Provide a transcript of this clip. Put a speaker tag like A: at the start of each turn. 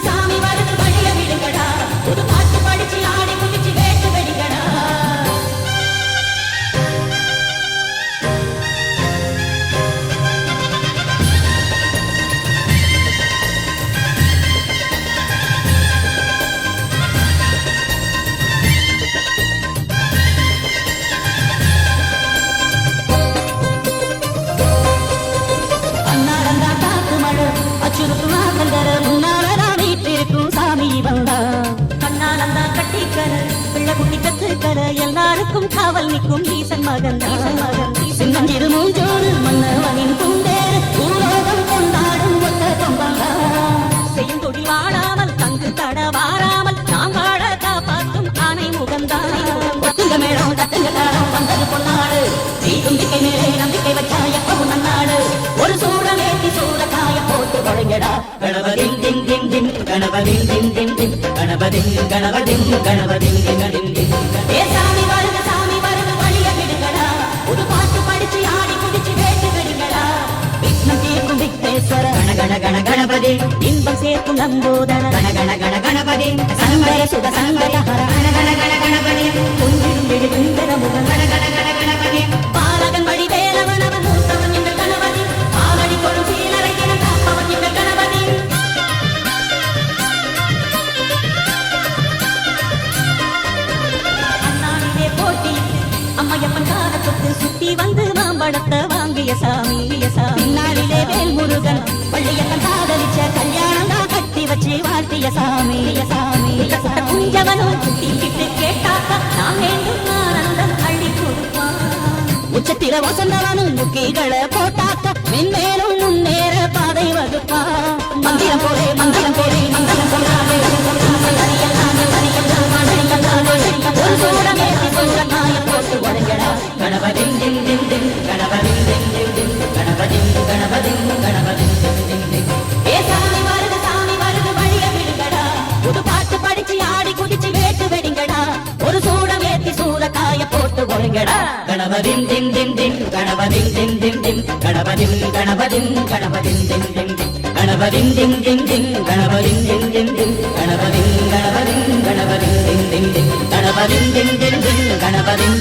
A: சாமி வருது வழிய விடுங்கடா ஒரு பாட்டு படிச்சு ஆடி குதிச்சு வேட்டு வெடிங்கடா எல்லாருக்கும் காவல் நிற்கும் ஈசன் மகன் சின்னஞ்சிறு மூஞ்சோடு மன்னவனின் குண்டேறு பூலோகம் கொண்டாடும் ஒத்த கொம்பங்கா செய்யும் தொழில் வாழாமல் தங்கு தட வாராமல் நாம் வாழ காப்பாற்றும் ஆனை முகந்தான் மேடம் தட்டுங்க காலம் வந்தது பொன்னாடு தும்பிக்கை மேலே நம்பிக்கை வச்சா எப்பவும் நன்னாடு ஒரு சூழலேத்தி சூழக்காய போட்டு வழங்கடா கணபதின் தின் தின் தின் கணபதின் தின் தின் தின் கணபதின் கணபதின் கணபதின் தின் சாமி வருது வழிய விடுங்கடா ஒரு பாட்டு படிச்சு ஆடி குதிச்சு வேட்டு வெடிங்கடா விக்னம் தீர்க்கும் விக்னேஸ்வர கண கண கணபதி இன்பம் சேர்க்கும் நம்போதர கண கண கணபதி சங்கர சுக சங்கர ஹர கண கண கணபதி குஞ்சிடும் விடு குந்தர முகம் கண கணபதி பாலகன் வழி வேலவன் அவன் மூத்தவன் எங்கள் கணபதி பாலடி கொடும் சீலரை தினம் காப்பவன் எங்கள் கணபதி அண்ணாடிலே போட்டியிட்டு அம்மையப்பன் காலத்துக்கு சுத்தி வந்து மாம்பழத்தை வாங்கிய சாமி பின்னாடிலே வேல் முருகன் பள்ளியப்பன் காதலிச்ச கல்யாணம் தான் கட்டி வச்சு வாழ்த்திய சாமி குஞ்சவனும் குட்டிக்கிட்டு கேட்டாக்க நாம் வேண்டும் ஆனந்தம் அள்ளி கொடுப்பான் உச்சத்தில வசந்தவனும் முக்கிகளை போட்டாக்க மென்மேலும் முன்னேற பாதை வகுப்பான் மந்திரம் போலே மந்திரம் சொல்லாதே ஒரு சூடமேற்றி சொல்ல நாயம் போட்டு உடங்கடா கணபதின் தின் தின் தின் கணபதின் தின் தின் தின் கணபதின் கணபதின் கணபதின் தின் தின் சாமி வருது வழிய விடுங்கடா புது பாட்டு படிச்சு ஆடி குதிச்சு வேட்டு வெடிங்கடா ஒரு சூடம் ஏத்தி சூறக்காய போட்டு ஒழுங்கடா கணபதின் தின் தின் தின் கணபதின் தின் தின் தின் கணபதின் கணபதின் கணபதின் தின் தின் தின் கணபதின் தின் தின் தின் கணபதின் தின் தின் தின் கணபதின் கணபதின் கணபதின் தின் தின் தின் கணபதின் தின் தின் தின் கணபதின்